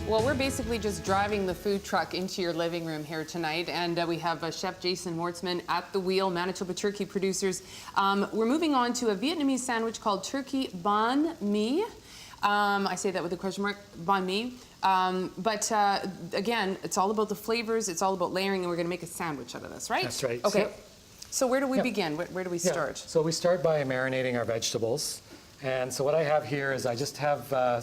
Well, we're basically just driving the food truck into your living room here tonight, and we have Chef Jason Wartzman at the wheel, Manitoba turkey producers. We're moving on to a Vietnamese sandwich called turkey Bahn Mi. I say that with a question mark, Bahn Mi. But again, it's all about the flavors, it's all about layering, and we're going to make a sandwich out of this, right? That's right. Okay. Yep. So where do we begin? Where do we start? So we start by marinating our vegetables. And so what I have here is I just have a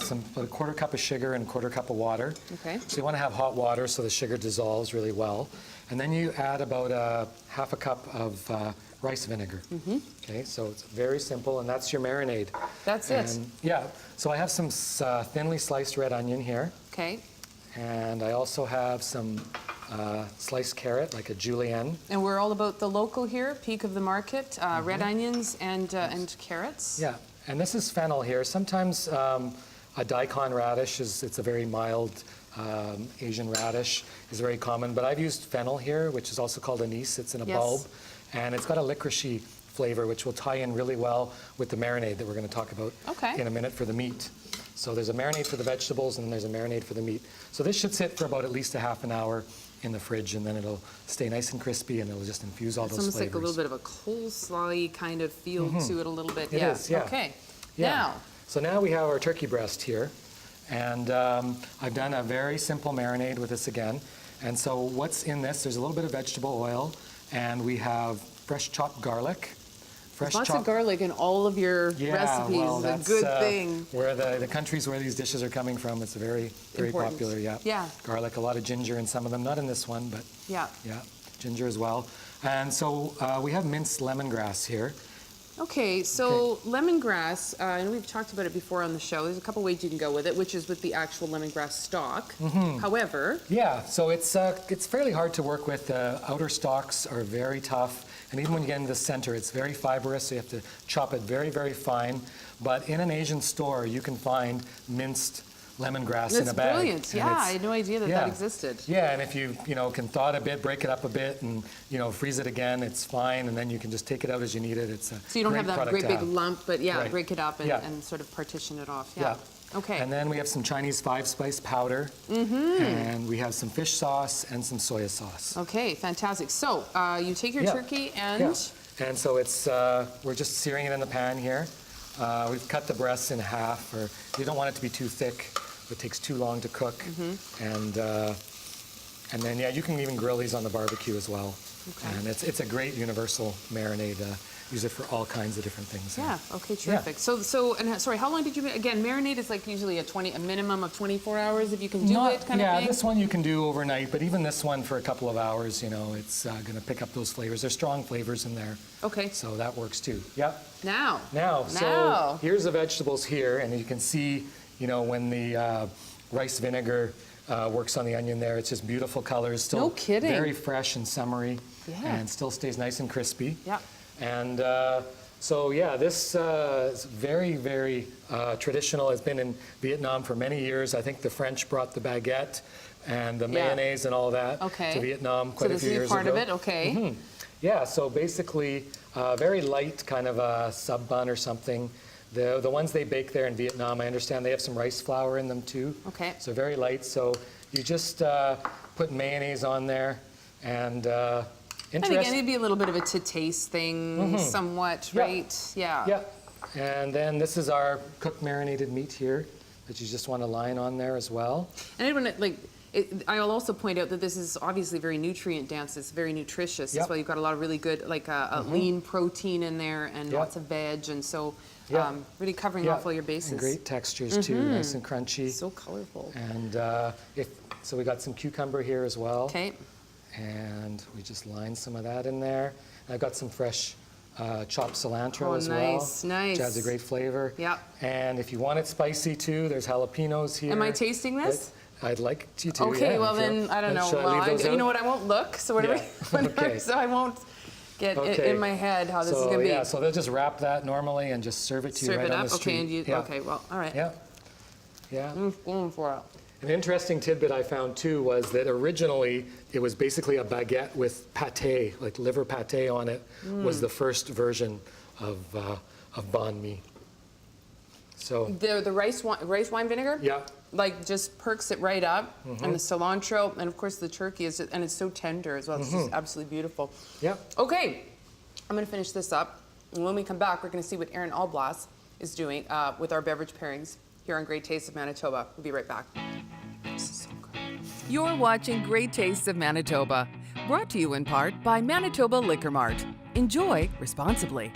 quarter cup of sugar and a quarter cup of water. Okay. So you want to have hot water so the sugar dissolves really well. And then you add about half a cup of rice vinegar. Okay, so it's very simple, and that's your marinade. That's it? Yeah. So I have some thinly sliced red onion here. Okay. And I also have some sliced carrot, like a julienne. And we're all about the local here, peak of the market, red onions and carrots. Yeah. And this is fennel here. Sometimes a daikon radish, it's a very mild Asian radish, is very common. But I've used fennel here, which is also called anise. It's in a bulb. And it's got a licoricey flavor, which will tie in really well with the marinade that we're going to talk about in a minute for the meat. So there's a marinade for the vegetables, and then there's a marinade for the meat. So this should sit for about at least a half an hour in the fridge, and then it'll stay nice and crispy, and it'll just infuse all those flavors. It's almost like a little bit of a coleslaw-y kind of feel to it a little bit. It is, yeah. Okay. Yeah. Now. So now we have our turkey breast here, and I've done a very simple marinade with this again. And so what's in this? There's a little bit of vegetable oil, and we have fresh chopped garlic. Lots of garlic in all of your recipes. Well, that's a good thing. Where the countries where these dishes are coming from, it's very popular. Yeah. Garlic, a lot of ginger in some of them. Not in this one, but yeah, ginger as well. And so we have minced lemongrass here. Okay, so lemongrass, and we've talked about it before on the show. There's a couple ways you can go with it, which is with the actual lemongrass stalk. However, so it's fairly hard to work with. The outer stalks are very tough, and even when you get into the center, it's very fibrous. So you have to chop it very, very fine. But in an Asian store, you can find minced lemongrass in a bag. That's brilliant. Yeah, I had no idea that existed. Yeah, and if you can thaw it a bit, break it up a bit, and freeze it again, it's fine. And then you can just take it out as you need it. It's a so you don't have that great big lump, but break it up and, yeah. and sort of partition it off. Yeah. Okay. And then we have some Chinese 5-spice powder, and we have some fish sauce and some soya sauce. Okay, fantastic. So you take your turkey and and so it's we're just searing it in the pan here. We've cut the breasts in half, or you don't want it to be too thick. It takes too long to cook, and then you can even grill these on the barbecue as well. Okay. And it's a great universal marinade. Use it for all kinds of different things. Yeah. Okay. Terrific. Yeah. So sorry, how long did you again? Marinade is like usually a minimum of 24 hours if you can do it, kind of thing. Yeah, this one you can do overnight, but even this one for a couple of hours, it's going to pick up those flavors. There's strong flavors in there. Okay. So that works too. Yep. Now. So here's the vegetables here, and you can see. When the rice vinegar works on the onion there, it's just beautiful colors. Still very fresh and summery, and still stays nice and crispy. Yeah. And this is very, very traditional. It's been in Vietnam for many years. I think the French brought the baguette and the mayonnaise and all that to Vietnam quite a few years ago. So this is part of it, okay. Yeah, so basically very light kind of a sub bun or something. The ones they bake there in Vietnam, I understand they have some rice flour in them too. Okay. So very light. So you just put mayonnaise on there, and I think it'd be a little bit of a to-taste thing, somewhat, right? Yeah. Yeah. And then this is our cooked marinated meat here that you just want to line on there as well. And I don't I'll also point out that this is obviously very nutrient dense. It's very nutritious. That's why you've got a lot of really good, lean protein in there and lots of veg, and so really covering off all your bases. And great textures too, nice and crunchy. So colorful. And so we got some cucumber here as well. Okay. And we just line some of that in there. And I've got some fresh chopped cilantro as well. Nice. Which adds a great flavor. Yeah. And if you want it spicy too, there's jalapenos here. Am I tasting this? I'd like you to. Okay, well then, I don't know. Well, you know what, I won't look, so whatever. So I won't get it in my head how this is going to be. Yeah, so they'll just wrap that normally and just serve it to you right on the street. Okay, well, all right. Yeah. Going for it. An interesting tidbit I found too was that originally it was basically a baguette with pâté, like liver pâté on it, was the first version of Bahn Mi. So The rice wine vinegar? yeah. Like just perks it right up, and the cilantro, and of course the turkey is, and it's so tender as well. It's just absolutely beautiful. Yeah. Okay, I'm gonna finish this up, and when we come back, we're gonna see what Aaron Alblas is doing with our beverage pairings here on Great Tastes of Manitoba. We'll be right back. This is so good. You're watching Great Tastes of Manitoba, brought to you in part by Manitoba Liquor Mart. Enjoy responsibly.